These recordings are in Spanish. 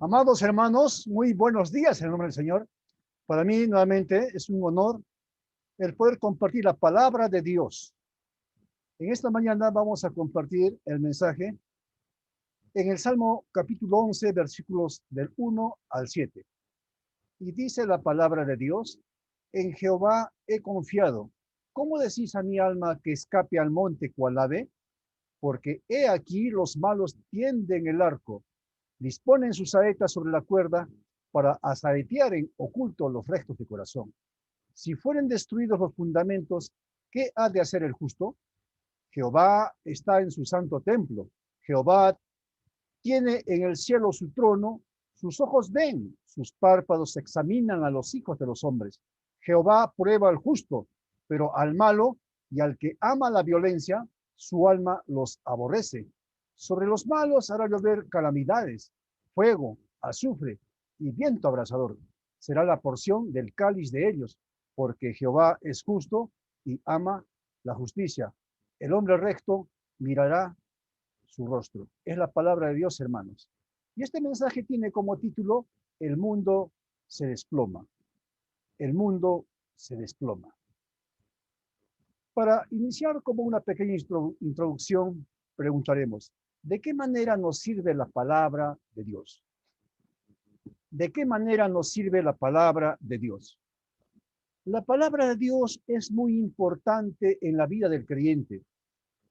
Amados hermanos, muy buenos días en el nombre del Señor. Para mí nuevamente es un honor el poder compartir la palabra de Dios. En esta mañana vamos a compartir el mensaje en el Salmo capítulo 11, versículos del 1 al 7. Y dice la palabra de Dios: en Jehová he confiado. ¿Cómo decís a mi alma que escape al monte cual ave? Porque he aquí los malos tienden el arco, disponen sus saetas sobre la cuerda para asaetear en oculto los restos de corazón. Si fueren destruidos los fundamentos, ¿qué ha de hacer el justo? Jehová está en su santo templo. Jehová tiene en el cielo su trono. Sus ojos ven, sus párpados examinan a los hijos de los hombres. Jehová prueba al justo, pero al malo y al que ama la violencia, su alma los aborrece. Sobre los malos hará llover calamidades, fuego, azufre y viento abrasador. Será la porción del cáliz de ellos, porque Jehová es justo y ama la justicia. El hombre recto mirará su rostro. Es la palabra de Dios, hermanos. Y este mensaje tiene como título: el mundo se desploma. El mundo se desploma. Para iniciar como una pequeña introducción, preguntaremos: ¿de qué manera nos sirve la palabra de Dios? ¿De qué manera nos sirve la palabra de Dios? La palabra de Dios es muy importante en la vida del creyente.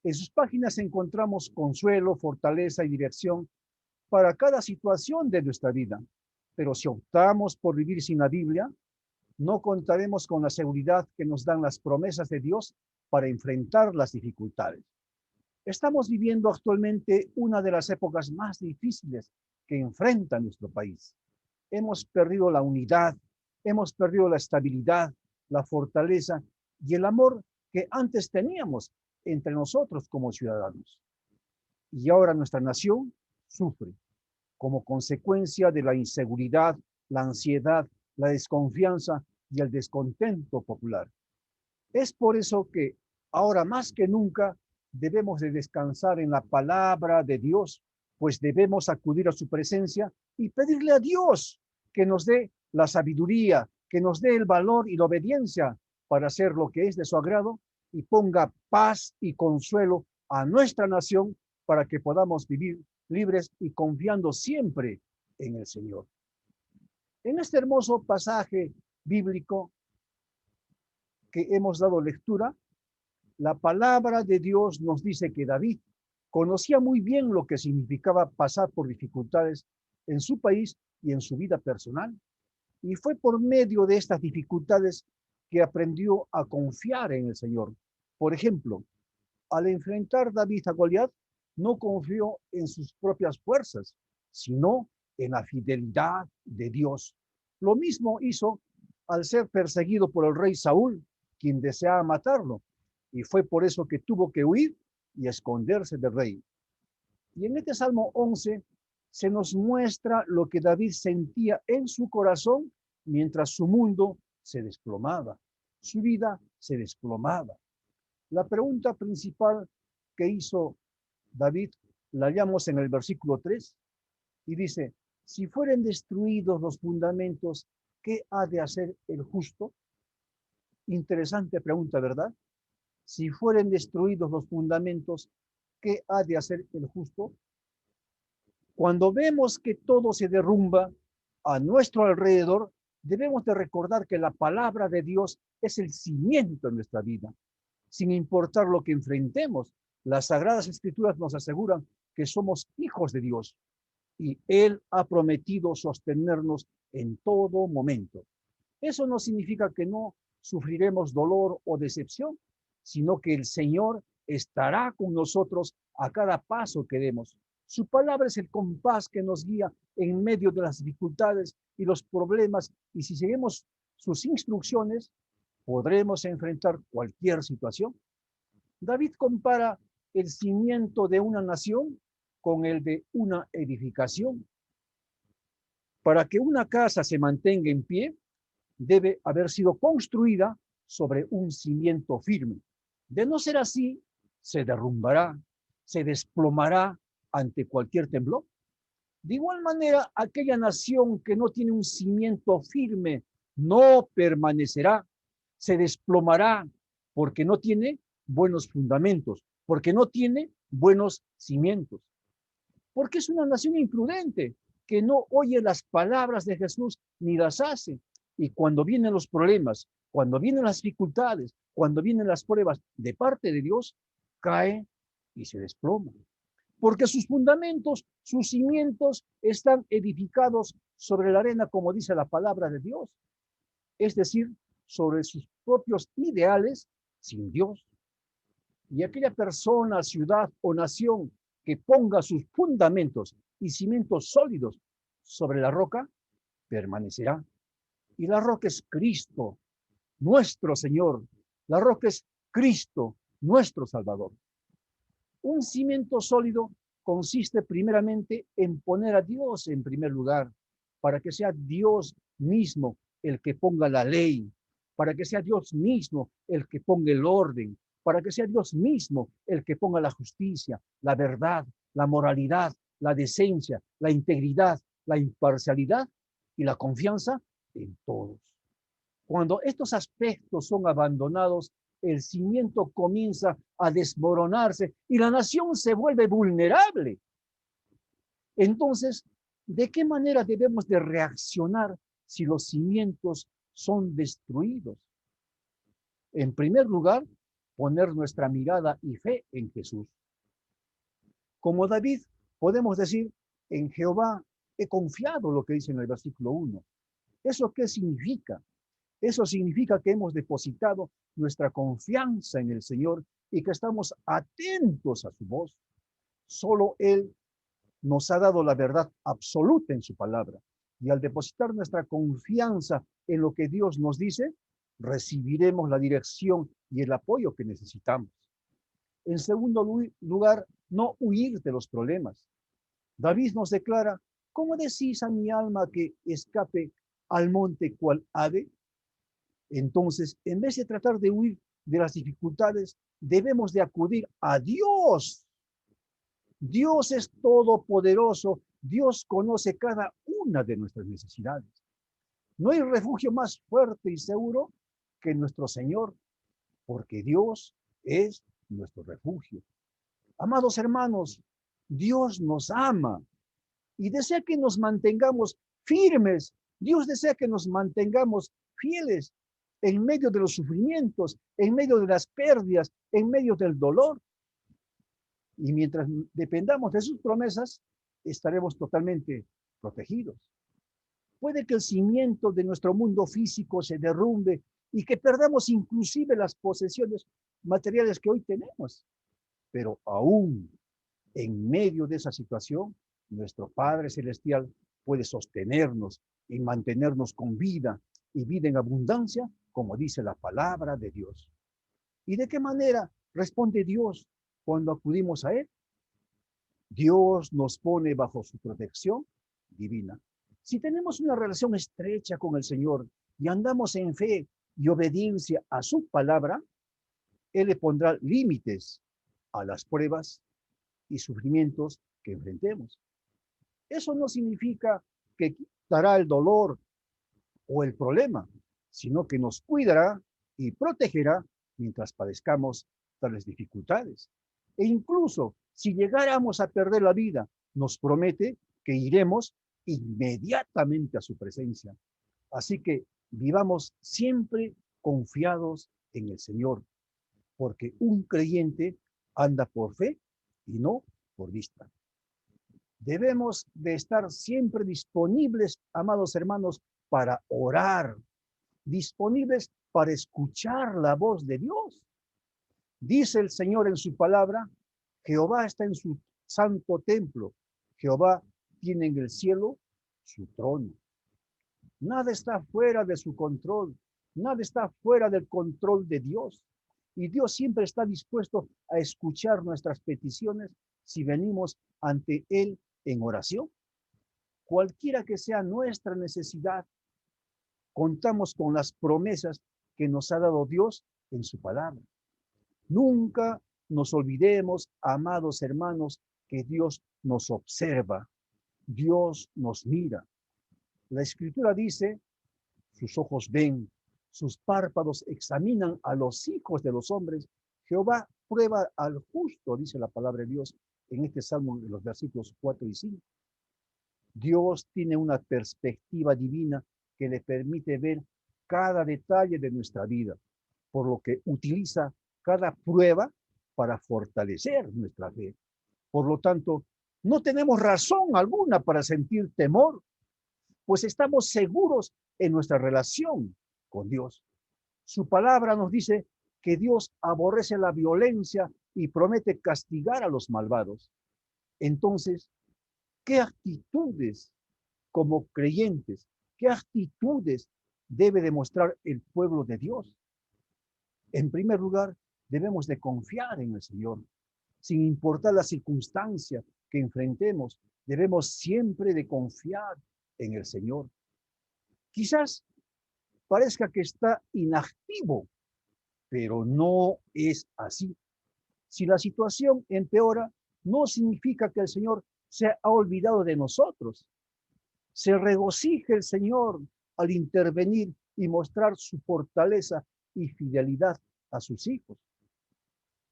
En sus páginas encontramos consuelo, fortaleza y dirección para cada situación de nuestra vida. Pero si optamos por vivir sin la Biblia, no contaremos con la seguridad que nos dan las promesas de Dios para enfrentar las dificultades. Estamos viviendo actualmente una de las épocas más difíciles que enfrenta nuestro país. Hemos perdido la unidad, hemos perdido la estabilidad, la fortaleza y el amor que antes teníamos entre nosotros como ciudadanos. Y ahora nuestra nación sufre como consecuencia de la inseguridad, la ansiedad, la desconfianza y el descontento popular. Es por eso que ahora más que nunca debemos de descansar en la palabra de Dios, pues debemos acudir a su presencia y pedirle a Dios que nos dé la sabiduría, que nos dé el valor y la obediencia para hacer lo que es de su agrado y ponga paz y consuelo a nuestra nación para que podamos vivir libres y confiando siempre en el Señor. En este hermoso pasaje bíblico que hemos dado lectura, la palabra de Dios nos dice que David conocía muy bien lo que significaba pasar por dificultades en su país y en su vida personal. Y fue por medio de estas dificultades que aprendió a confiar en el Señor. Por ejemplo, al enfrentar David a Goliat, no confió en sus propias fuerzas, sino en la fidelidad de Dios. Lo mismo hizo al ser perseguido por el rey Saúl, quien deseaba matarlo, y fue por eso que tuvo que huir y esconderse del rey. Y en este Salmo 11 se nos muestra lo que David sentía en su corazón mientras su mundo se desplomaba, su vida se desplomaba. La pregunta principal que hizo David la hallamos en el versículo 3 y dice: si fueren destruidos los fundamentos, ¿qué ha de hacer el justo? Interesante pregunta, ¿verdad? Si fueren destruidos los fundamentos, ¿qué ha de hacer el justo? Cuando vemos que todo se derrumba a nuestro alrededor, debemos de recordar que la palabra de Dios es el cimiento de nuestra vida. Sin importar lo que enfrentemos, las Sagradas Escrituras nos aseguran que somos hijos de Dios y Él ha prometido sostenernos en todo momento. Eso no significa que no sufriremos dolor o decepción, sino que el Señor estará con nosotros a cada paso que demos. Su palabra es el compás que nos guía en medio de las dificultades y los problemas, y si seguimos sus instrucciones, podremos enfrentar cualquier situación. David compara el cimiento de una nación con el de una edificación. Para que una casa se mantenga en pie, debe haber sido construida sobre un cimiento firme. De no ser así, se derrumbará, se desplomará ante cualquier temblor. De igual manera, aquella nación que no tiene un cimiento firme no permanecerá, se desplomará porque no tiene buenos fundamentos, porque no tiene buenos cimientos, porque es una nación imprudente que no oye las palabras de Jesús ni las hace. Y cuando vienen los problemas, cuando vienen las dificultades, cuando vienen las pruebas de parte de Dios, cae y se desploma. Porque sus fundamentos, sus cimientos están edificados sobre la arena, como dice la palabra de Dios. Es decir, sobre sus propios ideales sin Dios. Y aquella persona, ciudad o nación que ponga sus fundamentos y cimientos sólidos sobre la roca, permanecerá. Y la roca es Cristo, nuestro Señor. La roca es Cristo, nuestro Salvador. Un cimiento sólido consiste primeramente en poner a Dios en primer lugar, para que sea Dios mismo el que ponga la ley, para que sea Dios mismo el que ponga el orden, para que sea Dios mismo el que ponga la justicia, la verdad, la moralidad, la decencia, la integridad, la imparcialidad y la confianza en todos. Cuando estos aspectos son abandonados, el cimiento comienza a desmoronarse y la nación se vuelve vulnerable. Entonces, ¿de qué manera debemos de reaccionar si los cimientos son destruidos? En primer lugar, poner nuestra mirada y fe en Jesús. Como David, podemos decir, en Jehová he confiado, lo que dice en el versículo 1. ¿Eso qué significa? Eso significa que hemos depositado nuestra confianza en el Señor y que estamos atentos a su voz. Solo Él nos ha dado la verdad absoluta en su palabra. Y al depositar nuestra confianza en lo que Dios nos dice, recibiremos la dirección y el apoyo que necesitamos. En segundo lugar, no huir de los problemas. David nos declara, ¿cómo decís a mi alma que escape al monte cual ave? Entonces, en vez de tratar de huir de las dificultades, debemos de acudir a Dios. Dios es todopoderoso. Dios conoce cada una de nuestras necesidades. No hay refugio más fuerte y seguro que nuestro Señor, porque Dios es nuestro refugio. Amados hermanos, Dios nos ama y desea que nos mantengamos firmes. Dios desea que nos mantengamos fieles en medio de los sufrimientos, en medio de las pérdidas, en medio del dolor. Y mientras dependamos de sus promesas, estaremos totalmente protegidos. Puede que el cimiento de nuestro mundo físico se derrumbe y que perdamos inclusive las posesiones materiales que hoy tenemos. Pero aún en medio de esa situación, nuestro Padre Celestial puede sostenernos y mantenernos con vida y vida en abundancia, como dice la palabra de Dios. ¿Y de qué manera responde Dios cuando acudimos a Él? Dios nos pone bajo su protección divina. Si tenemos una relación estrecha con el Señor y andamos en fe y obediencia a su palabra, Él le pondrá límites a las pruebas y sufrimientos que enfrentemos. Eso no significa que quitará el dolor o el problema, sino que nos cuidará y protegerá mientras padezcamos tales dificultades. E incluso si llegáramos a perder la vida, nos promete que iremos inmediatamente a su presencia. Así que vivamos siempre confiados en el Señor, porque un creyente anda por fe y no por vista. Debemos de estar siempre disponibles, amados hermanos, para orar, disponibles para escuchar la voz de Dios. Dice el Señor en su palabra, Jehová está en su santo templo, Jehová tiene en el cielo su trono. Nada está fuera de su control, nada está fuera del control de Dios. Y Dios siempre está dispuesto a escuchar nuestras peticiones si venimos ante Él en oración. Cualquiera que sea nuestra necesidad, contamos con las promesas que nos ha dado Dios en su palabra. Nunca nos olvidemos, amados hermanos, que Dios nos observa. Dios nos mira. La Escritura dice, sus ojos ven, sus párpados examinan a los hijos de los hombres. Jehová prueba al justo, dice la palabra de Dios en este salmo de los versículos 4 y 5. Dios tiene una perspectiva divina que le permite ver cada detalle de nuestra vida, por lo que utiliza cada prueba para fortalecer nuestra fe. Por lo tanto, no tenemos razón alguna para sentir temor, pues estamos seguros en nuestra relación con Dios. Su palabra nos dice que Dios aborrece la violencia y promete castigar a los malvados. Entonces, ¿qué actitudes como creyentes, qué actitudes debe demostrar el pueblo de Dios? En primer lugar, debemos de confiar en el Señor. Sin importar la circunstancia que enfrentemos, debemos siempre de confiar en el Señor. Quizás parezca que está inactivo, pero no es así. Si la situación empeora, no significa que el Señor se ha olvidado de nosotros. Se regocija el Señor al intervenir y mostrar su fortaleza y fidelidad a sus hijos.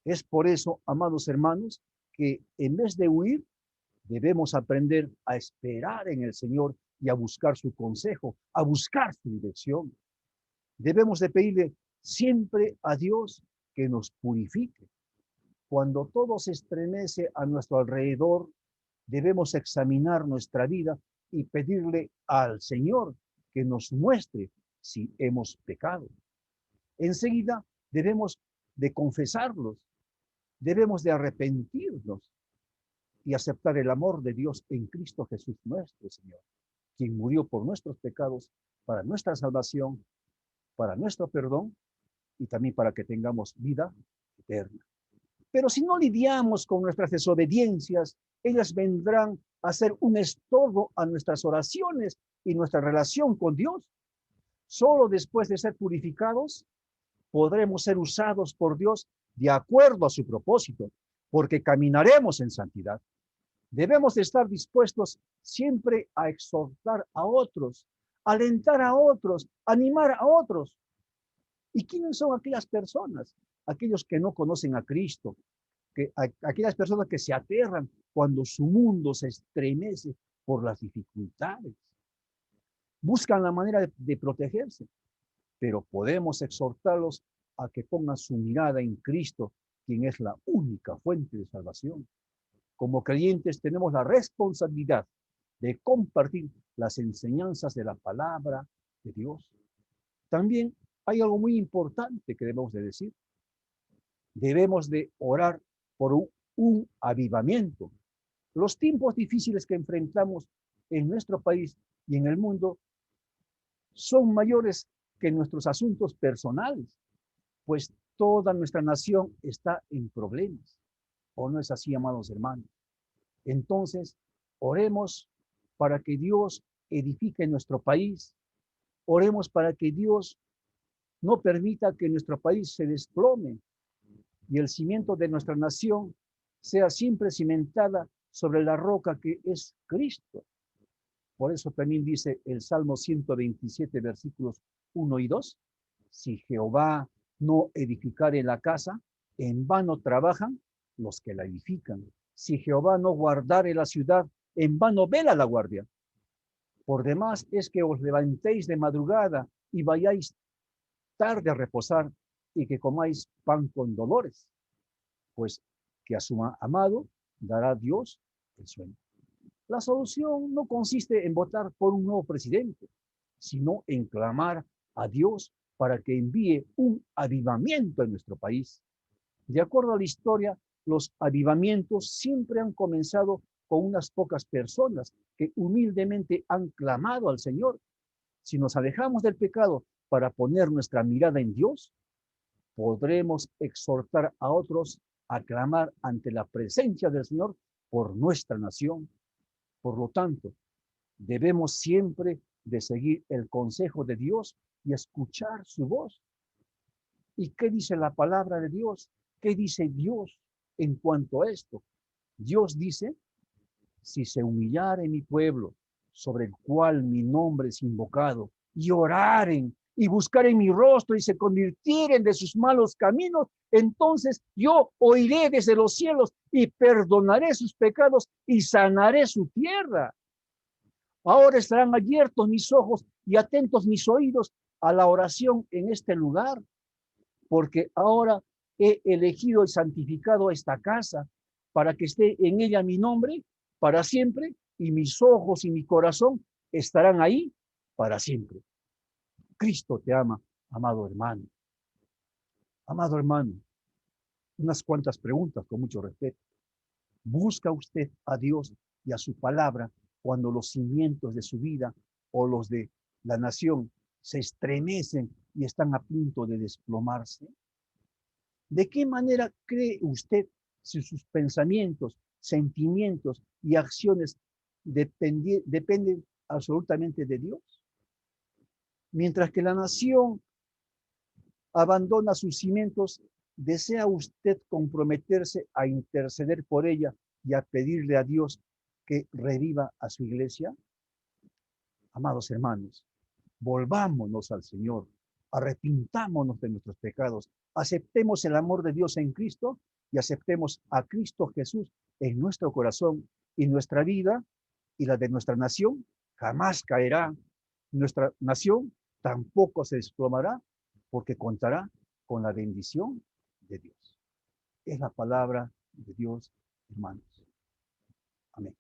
Es por eso, amados hermanos, que en vez de huir, debemos aprender a esperar en el Señor y a buscar su consejo, a buscar su dirección. Debemos de pedirle siempre a Dios que nos purifique. Cuando todo se estremece a nuestro alrededor, debemos examinar nuestra vida y pedirle al Señor que nos muestre si hemos pecado. Enseguida debemos de confesarlos, debemos de arrepentirnos y aceptar el amor de Dios en Cristo Jesús nuestro Señor, quien murió por nuestros pecados para nuestra salvación, para nuestro perdón y también para que tengamos vida eterna. Pero si no lidiamos con nuestras desobediencias, ellas vendrán a ser un estorbo a nuestras oraciones y nuestra relación con Dios. Solo después de ser purificados, podremos ser usados por Dios de acuerdo a su propósito, porque caminaremos en santidad. Debemos estar dispuestos siempre a exhortar a otros, alentar a otros, animar a otros. ¿Y quiénes son aquellas personas? Aquellos que no conocen a Cristo, aquellas personas que se aterran cuando su mundo se estremece por las dificultades. Buscan la manera de protegerse, pero podemos exhortarlos a que pongan su mirada en Cristo, quien es la única fuente de salvación. Como creyentes tenemos la responsabilidad de compartir las enseñanzas de la palabra de Dios. También hay algo muy importante que debemos de decir. Debemos de orar por un avivamiento. Los tiempos difíciles que enfrentamos en nuestro país y en el mundo son mayores que nuestros asuntos personales, pues toda nuestra nación está en problemas. ¿O no es así, amados hermanos? Entonces, oremos para que Dios edifique nuestro país. Oremos para que Dios no permita que nuestro país se desplome y el cimiento de nuestra nación sea siempre cimentada sobre la roca que es Cristo. Por eso también dice el Salmo 127, versículos 1 y 2, si Jehová no edificare la casa, en vano trabajan los que la edifican. Si Jehová no guardare la ciudad, en vano vela la guardia. Por demás es que os levantéis de madrugada y vayáis tarde a reposar y que comáis pan con dolores, pues que a su amado dará Dios el sueño. La solución no consiste en votar por un nuevo presidente, sino en clamar a Dios para que envíe un avivamiento en nuestro país. De acuerdo a la historia, los avivamientos siempre han comenzado con unas pocas personas que humildemente han clamado al Señor. Si nos alejamos del pecado para poner nuestra mirada en Dios, podremos exhortar a otros a clamar ante la presencia del Señor por nuestra nación. Por lo tanto, debemos siempre de seguir el consejo de Dios y escuchar su voz. ¿Y qué dice la palabra de Dios? ¿Qué dice Dios en cuanto a esto? Dios dice, si se humillare mi pueblo, sobre el cual mi nombre es invocado, y oraren y buscaren mi rostro y se convirtieren de sus malos caminos, entonces yo oiré desde los cielos y perdonaré sus pecados y sanaré su tierra. Ahora estarán abiertos mis ojos y atentos mis oídos a la oración en este lugar, porque ahora he elegido y santificado esta casa para que esté en ella mi nombre para siempre, y mis ojos y mi corazón estarán ahí para siempre. Cristo te ama, amado hermano. Amado hermano, unas cuantas preguntas con mucho respeto. ¿Busca usted a Dios y a su palabra cuando los cimientos de su vida o los de la nación se estremecen y están a punto de desplomarse? ¿De qué manera cree usted si sus pensamientos, sentimientos y acciones dependen absolutamente de Dios? Mientras que la nación abandona sus cimientos, ¿desea usted comprometerse a interceder por ella y a pedirle a Dios que reviva a su iglesia? Amados hermanos, volvámonos al Señor, arrepintámonos de nuestros pecados, aceptemos el amor de Dios en Cristo y aceptemos a Cristo Jesús en nuestro corazón, y nuestra vida y la de nuestra nación jamás caerá. Nuestra nación tampoco se desplomará, porque contará con la bendición de Dios. Es la palabra de Dios, hermanos. Amén.